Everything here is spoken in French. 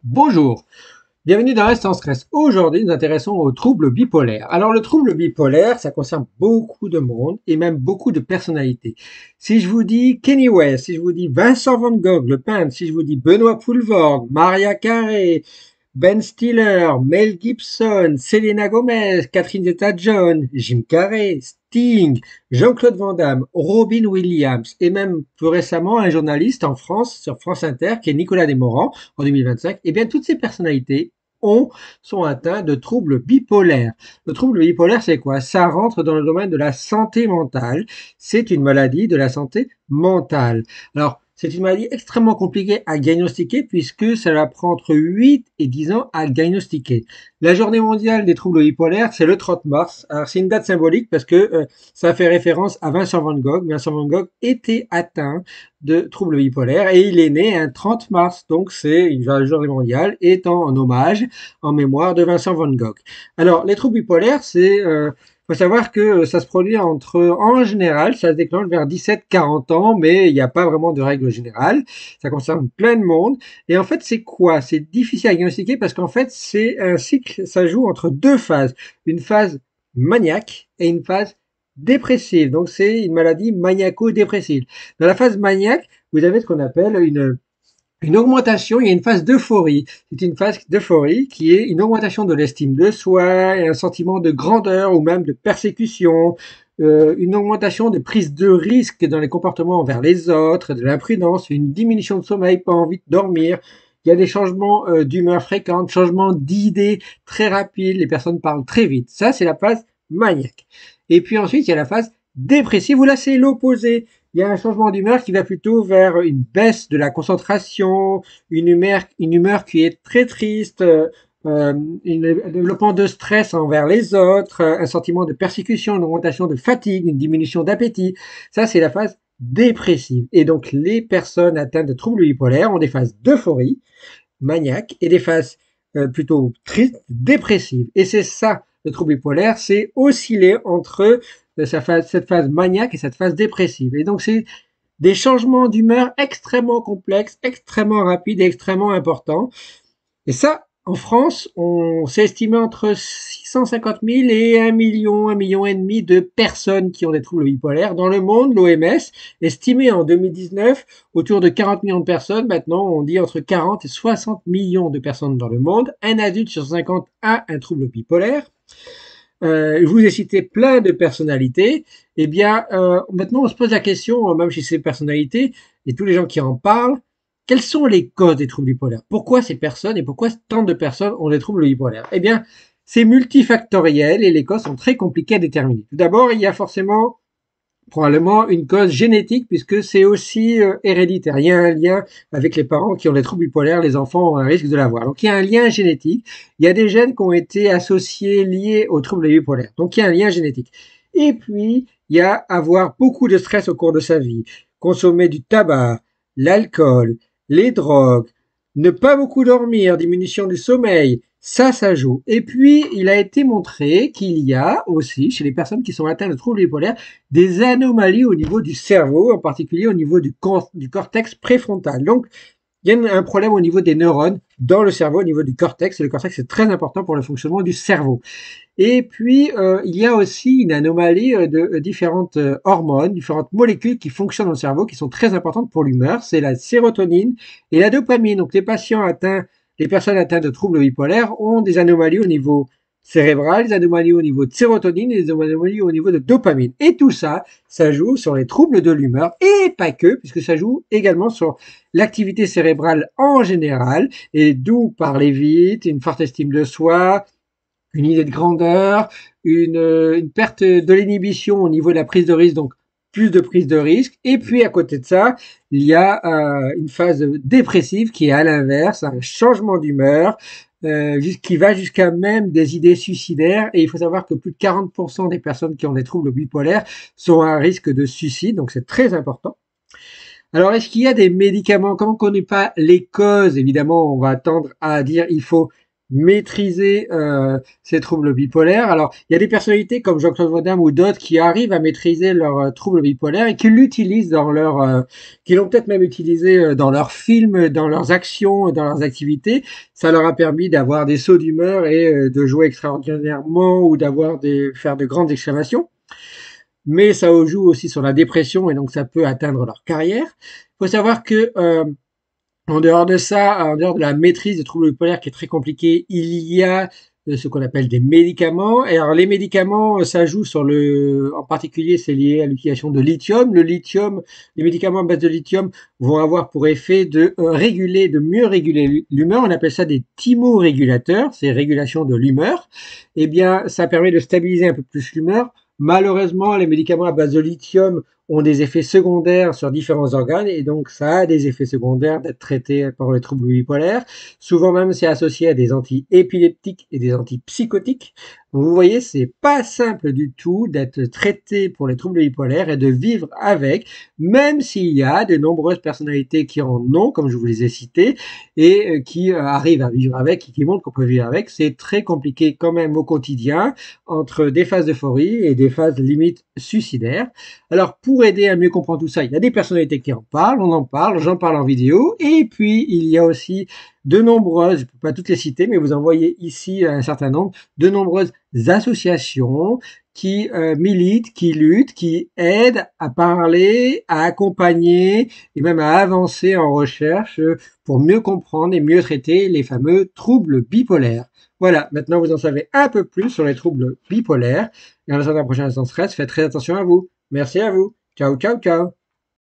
Bonjour, bienvenue dans Reste sans stress. Aujourd'hui, nous nous intéressons au trouble bipolaire. Alors, le trouble bipolaire, ça concerne beaucoup de monde et même beaucoup de personnalités. Si je vous dis Kanye West, si je vous dis Vincent Van Gogh, le peintre, si je vous dis Benoît Poelvoorde, Maria Carey, Ben Stiller, Mel Gibson, Selena Gomez, Catherine Zeta-Jones, Jim Carrey, Sting, Jean-Claude Van Damme, Robin Williams et même plus récemment un journaliste en France sur France Inter qui est Nicolas Desmorans en 2025, eh bien toutes ces personnalités sont atteints de troubles bipolaires. Le trouble bipolaire, c'est quoi? Ça rentre dans le domaine de la santé mentale. C'est une maladie de la santé mentale. Alors, c'est une maladie extrêmement compliquée à diagnostiquer puisque ça va prendre entre 8 et 10 ans à diagnostiquer. La journée mondiale des troubles bipolaires, c'est le 30 mars. Alors, c'est une date symbolique parce que ça fait référence à Vincent Van Gogh. Vincent Van Gogh était atteint de troubles bipolaires et il est né un 30 mars. Donc, c'est une journée mondiale étant en hommage, en mémoire de Vincent Van Gogh. Alors, les troubles bipolaires, faut savoir que ça se produit en général, ça se déclenche vers 17-40 ans, mais il n'y a pas vraiment de règle générale. Ça concerne plein de monde. Et en fait, c'est quoi? C'est difficile à diagnostiquer parce qu'en fait, c'est un cycle, ça joue entre deux phases. Une phase maniaque et une phase dépressive. Donc, c'est une maladie maniaco-dépressive. Dans la phase maniaque, vous avez ce qu'on appelle une augmentation, il y a une phase d'euphorie. C'est une phase d'euphorie qui est une augmentation de l'estime de soi et un sentiment de grandeur ou même de persécution, une augmentation de prise de risque dans les comportements envers les autres, de l'imprudence, une diminution de sommeil, pas envie de dormir. Il y a des changements d'humeur fréquents, changements d'idées très rapides, les personnes parlent très vite. Ça, c'est la phase maniaque. Et puis ensuite, il y a la phase dépressive où là, c'est l'opposé. Il y a un changement d'humeur qui va plutôt vers une baisse de la concentration, une humeur qui est très triste, un développement de stress envers les autres, un sentiment de persécution, une augmentation de fatigue, une diminution d'appétit. Ça, c'est la phase dépressive. Et donc, les personnes atteintes de troubles bipolaires ont des phases d'euphorie, maniaque, et des phases plutôt tristes, dépressives. Et c'est ça, le trouble bipolaire, c'est osciller entre cette phase maniaque et cette phase dépressive. Et donc, c'est des changements d'humeur extrêmement complexes, extrêmement rapides et extrêmement importants. Et ça, en France, on s'est estimé entre 650 000 et 1 million et demi de personnes qui ont des troubles bipolaires. Dans le monde, l'OMS estimait en 2019 autour de 40 millions de personnes. Maintenant, on dit entre 40 et 60 millions de personnes dans le monde. Un adulte sur 50 a un trouble bipolaire. Je vous ai cité plein de personnalités. Eh bien, maintenant, on se pose la question, même chez ces personnalités et tous les gens qui en parlent, quelles sont les causes des troubles bipolaires? Pourquoi ces personnes et pourquoi tant de personnes ont des troubles bipolaires? Eh bien, c'est multifactoriel et les causes sont très compliquées à déterminer. Tout d'abord, il y a forcément probablement une cause génétique puisque c'est aussi héréditaire. Il y a un lien avec les parents qui ont des troubles bipolaires, les enfants ont un risque de l'avoir. Donc il y a un lien génétique. Il y a des gènes qui ont été associés, liés aux troubles bipolaires. Donc il y a un lien génétique. Et puis, il y a avoir beaucoup de stress au cours de sa vie, consommer du tabac, l'alcool, les drogues, ne pas beaucoup dormir, diminution du sommeil, ça joue. Et puis, il a été montré qu'il y a aussi, chez les personnes qui sont atteintes de troubles bipolaires, des anomalies au niveau du cerveau, en particulier au niveau du cortex préfrontal. Donc, il y a un problème au niveau des neurones dans le cerveau, au niveau du cortex. Et le cortex, c'est très important pour le fonctionnement du cerveau. Et puis, il y a aussi une anomalie de différentes hormones, différentes molécules qui fonctionnent dans le cerveau, qui sont très importantes pour l'humeur. C'est la sérotonine et la dopamine. Donc, les personnes atteintes de troubles bipolaires ont des anomalies au niveau cérébral, des anomalies au niveau de sérotonine et des anomalies au niveau de dopamine. Et tout ça, ça joue sur les troubles de l'humeur et pas que, puisque ça joue également sur l'activité cérébrale en général, et d'où parler vite, une forte estime de soi, une idée de grandeur, une perte de l'inhibition au niveau de la prise de risque, donc plus de prise de risque. Et puis à côté de ça, il y a une phase dépressive qui est à l'inverse, un changement d'humeur, qui va jusqu'à même des idées suicidaires. Et il faut savoir que plus de 40% des personnes qui ont des troubles bipolaires sont à un risque de suicide, donc c'est très important. Alors, est-ce qu'il y a des médicaments? Comme on ne connaît pas les causes, évidemment, on va tendre à dire il faut maîtriser ces troubles bipolaires. Alors, il y a des personnalités comme Jean-Claude Van Damme ou d'autres qui arrivent à maîtriser leurs troubles bipolaires et qui l'utilisent dans qui l'ont peut-être même utilisé dans leurs films, dans leurs actions, dans leurs activités. Ça leur a permis d'avoir des sauts d'humeur et de jouer extraordinairement ou faire de grandes exclamations. Mais ça joue aussi sur la dépression et donc ça peut atteindre leur carrière. Il faut savoir que en dehors de ça, en dehors de la maîtrise des troubles bipolaires qui est très compliquée, il y a ce qu'on appelle des médicaments. Et alors les médicaments, ça joue en particulier, c'est lié à l'utilisation de lithium. Le lithium, les médicaments à base de lithium vont avoir pour effet de de mieux réguler l'humeur. On appelle ça des thymorégulateurs, c'est régulation de l'humeur. Eh bien, ça permet de stabiliser un peu plus l'humeur. Malheureusement, les médicaments à base de lithium ont des effets secondaires sur différents organes et donc ça a des effets secondaires d'être traité par les troubles bipolaires. Souvent même c'est associé à des antiépileptiques et des antipsychotiques. Donc vous voyez, c'est pas simple du tout d'être traité pour les troubles bipolaires et de vivre avec, même s'il y a de nombreuses personnalités qui en ont, comme je vous les ai citées, et qui arrivent à vivre avec, qui montrent qu'on peut vivre avec. C'est très compliqué quand même au quotidien, entre des phases d'euphorie et des phases limite suicidaires. Alors, pour aider à mieux comprendre tout ça, il y a des personnalités qui en parlent, on en parle, j'en parle en vidéo, et puis il y a aussi de nombreuses, je ne peux pas toutes les citer, mais vous en voyez ici un certain nombre, de nombreuses associations qui militent, qui luttent, qui aident à parler, à accompagner et même à avancer en recherche pour mieux comprendre et mieux traiter les fameux troubles bipolaires. Voilà, maintenant vous en savez un peu plus sur les troubles bipolaires. Et en attendant la prochaine instance stress, faites très attention à vous. Merci à vous. Ciao, ciao, ciao.